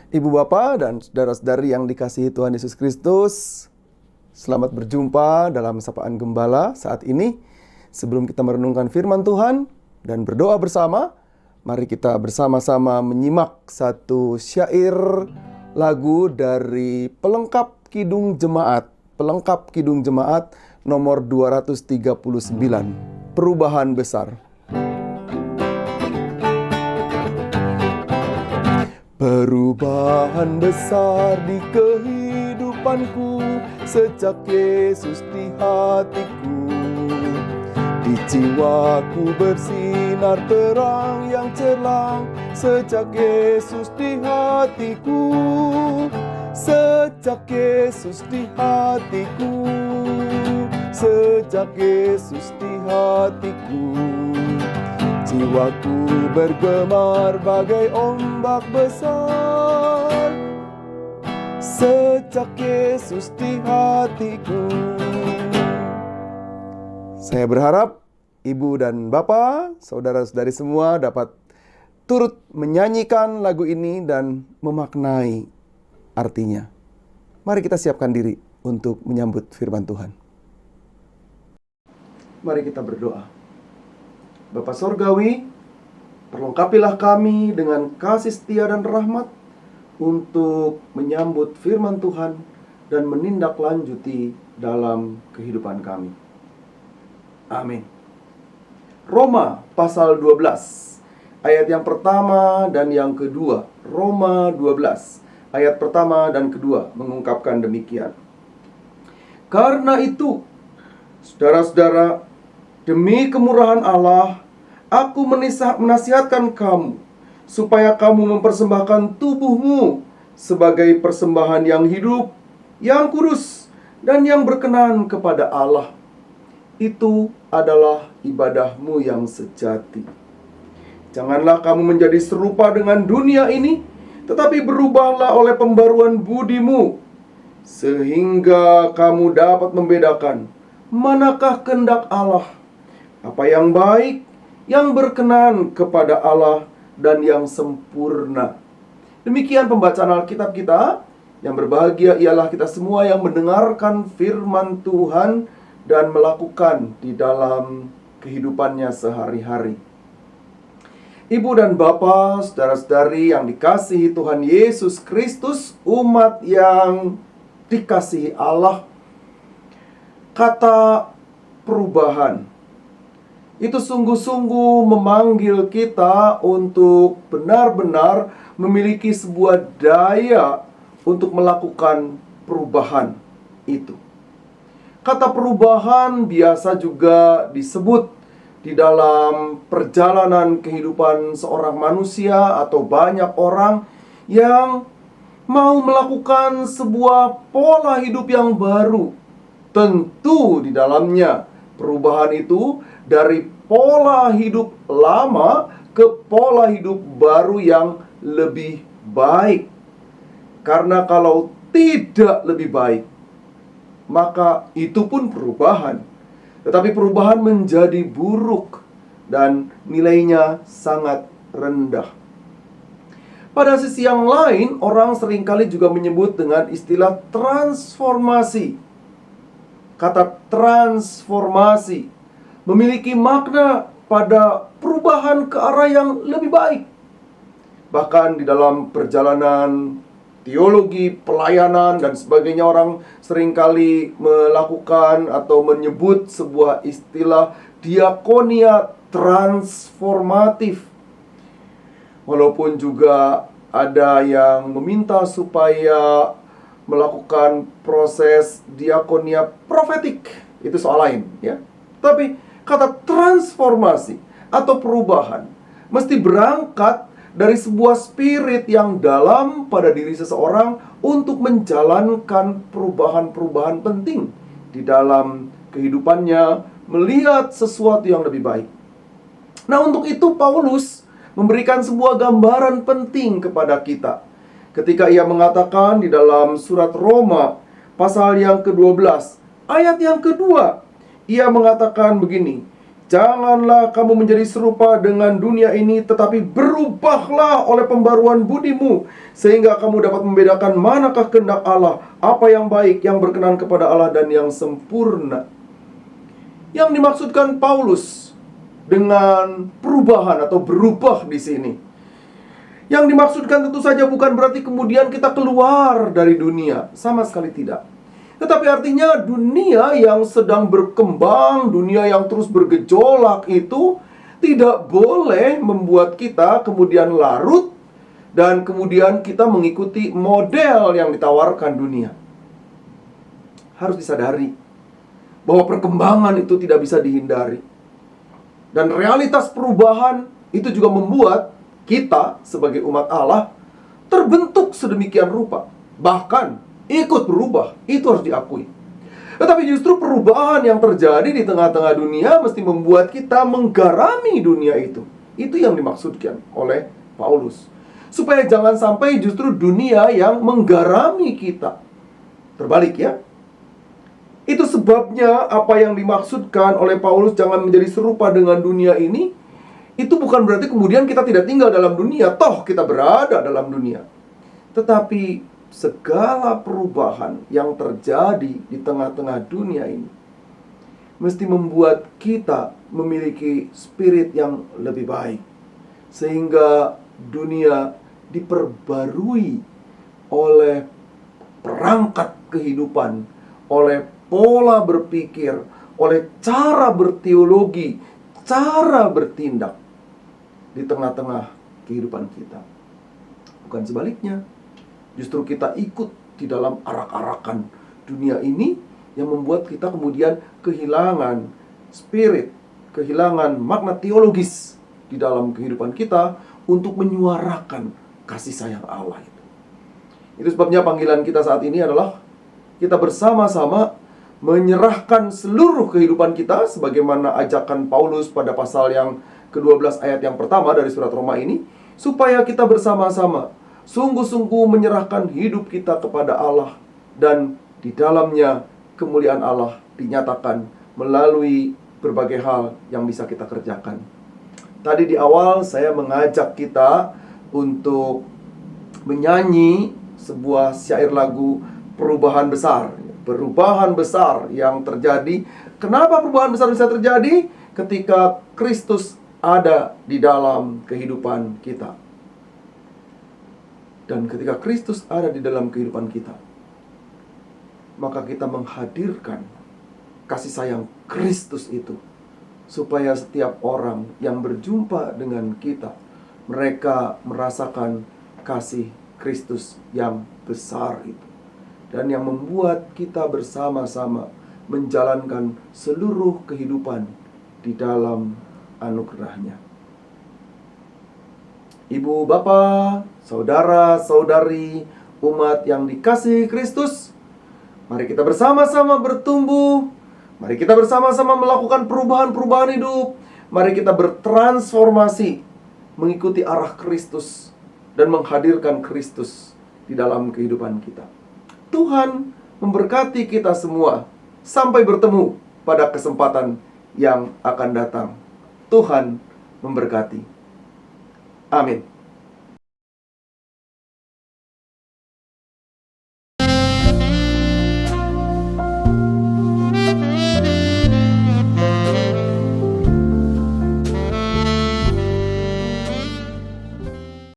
Ibu Bapak dan saudara-saudari yang dikasihi Tuhan Yesus Kristus, selamat berjumpa dalam Sapaan Gembala saat ini. Sebelum kita merenungkan firman Tuhan dan berdoa bersama, mari kita bersama-sama menyimak satu syair lagu dari Pelengkap Kidung Jemaat. Pelengkap Kidung Jemaat nomor 239, Perubahan Besar. Perubahan besar di kehidupanku sejak Yesus di hatiku. Di jiwaku bersinar terang yang cerlang sejak Yesus di hatiku. Sejak Yesus di hatiku. Sejak Yesus di hatiku. Jiwaku bergemar bagai ombak besar sejak Yesus di hatiku. Saya berharap Ibu dan Bapak, saudara-saudari semua dapat turut menyanyikan lagu ini dan memaknai artinya. Mari kita siapkan diri untuk menyambut firman Tuhan. Mari kita berdoa. Bapa Sorgawi, perlengkapilah kami dengan kasih setia dan rahmat untuk menyambut firman Tuhan dan menindaklanjuti dalam kehidupan kami. Amin. Roma pasal 12, ayat yang pertama dan yang kedua. Roma 12, ayat pertama dan kedua mengungkapkan demikian. Karena itu, saudara-saudara, demi kemurahan Allah, aku menasihatkan kamu, supaya kamu mempersembahkan tubuhmu sebagai persembahan yang hidup, yang kudus, dan yang berkenan kepada Allah. Itu adalah ibadahmu yang sejati. Janganlah kamu menjadi serupa dengan dunia ini, tetapi berubahlah oleh pembaruan budimu, sehingga kamu dapat membedakan manakah kehendak Allah, apa yang baik, yang berkenan kepada Allah, dan yang sempurna. Demikian pembacaan Alkitab kita. Yang berbahagia ialah kita semua yang mendengarkan firman Tuhan dan melakukan di dalam kehidupannya sehari-hari. Ibu dan Bapak, saudara-saudari yang dikasihi Tuhan Yesus Kristus, umat yang dikasihi Allah, kata perubahan itu sungguh-sungguh memanggil kita untuk benar-benar memiliki sebuah daya untuk melakukan perubahan itu. Kata perubahan biasa juga disebut di dalam perjalanan kehidupan seorang manusia atau banyak orang yang mau melakukan sebuah pola hidup yang baru. Tentu di dalamnya perubahan itu dari pola hidup lama ke pola hidup baru yang lebih baik. Karena kalau tidak lebih baik, maka itu pun perubahan. Tetapi perubahan menjadi buruk dan nilainya sangat rendah. Pada sisi yang lain, orang seringkali juga menyebut dengan istilah transformasi. Kata transformasi memiliki makna pada perubahan ke arah yang lebih baik. Bahkan di dalam perjalanan teologi, pelayanan, dan sebagainya, orang seringkali melakukan atau menyebut sebuah istilah diakonia transformatif. Walaupun juga ada yang meminta supaya melakukan proses diakonia profetik, itu soal lain, ya. Tapi kata transformasi atau perubahan mesti berangkat dari sebuah spirit yang dalam pada diri seseorang untuk menjalankan perubahan-perubahan penting di dalam kehidupannya, melihat sesuatu yang lebih baik. Nah, untuk itu Paulus memberikan sebuah gambaran penting kepada kita ketika ia mengatakan di dalam surat Roma pasal yang ke-12 ayat yang kedua, ia mengatakan begini, Janganlah kamu menjadi serupa dengan dunia ini, tetapi berubahlah oleh pembaruan budimu, sehingga kamu dapat membedakan manakah kehendak Allah, apa yang baik, yang berkenan kepada Allah, dan yang sempurna. Yang dimaksudkan Paulus dengan perubahan atau berubah di sini, yang dimaksudkan tentu saja bukan berarti kemudian kita keluar dari dunia, sama sekali tidak. Tetapi artinya dunia yang sedang berkembang, dunia yang terus bergejolak itu tidak boleh membuat kita kemudian larut dan kemudian kita mengikuti model yang ditawarkan dunia. Harus disadari bahwa perkembangan itu tidak bisa dihindari. Dan realitas perubahan itu juga membuat kita sebagai umat Allah terbentuk sedemikian rupa. Bahkan ikut berubah, itu harus diakui. Tetapi justru perubahan yang terjadi di tengah-tengah dunia mesti membuat kita menggarami dunia itu. Itu yang dimaksudkan oleh Paulus. Supaya jangan sampai justru dunia yang menggarami kita. Terbalik ya. Itu sebabnya apa yang dimaksudkan oleh Paulus jangan menjadi serupa dengan dunia ini. Itu bukan berarti kemudian kita tidak tinggal dalam dunia. Toh kita berada dalam dunia. Tetapi segala perubahan yang terjadi di tengah-tengah dunia ini mesti membuat kita memiliki spirit yang lebih baik, sehingga dunia diperbarui oleh perangkat kehidupan, oleh pola berpikir, oleh cara berteologi, cara bertindak di tengah-tengah kehidupan kita. Bukan sebaliknya. Justru kita ikut di dalam arak-arakan dunia ini yang membuat kita kemudian kehilangan spirit, kehilangan makna teologis di dalam kehidupan kita untuk menyuarakan kasih sayang Allah itu. Itu sebabnya panggilan kita saat ini adalah kita bersama-sama menyerahkan seluruh kehidupan kita sebagaimana ajakan Paulus pada pasal yang ke-12 ayat yang pertama dari surat Roma ini, supaya kita bersama-sama sungguh-sungguh menyerahkan hidup kita kepada Allah, dan di dalamnya kemuliaan Allah dinyatakan melalui berbagai hal yang bisa kita kerjakan. Tadi di awal saya mengajak kita untuk menyanyi sebuah syair lagu perubahan besar. Perubahan besar yang terjadi. Kenapa perubahan besar bisa terjadi? Ketika Kristus ada di dalam kehidupan kita. Dan ketika Kristus ada di dalam kehidupan kita, maka kita menghadirkan kasih sayang Kristus itu, supaya setiap orang yang berjumpa dengan kita, mereka merasakan kasih Kristus yang besar itu, dan yang membuat kita bersama-sama menjalankan seluruh kehidupan di dalam anugerah-Nya. Ibu, bapak, saudara-saudari, umat yang dikasihi Kristus, mari kita bersama-sama bertumbuh. Mari kita bersama-sama melakukan perubahan-perubahan hidup. Mari kita bertransformasi mengikuti arah Kristus dan menghadirkan Kristus di dalam kehidupan kita. Tuhan memberkati kita semua. Sampai bertemu pada kesempatan yang akan datang. Tuhan memberkati. Amin.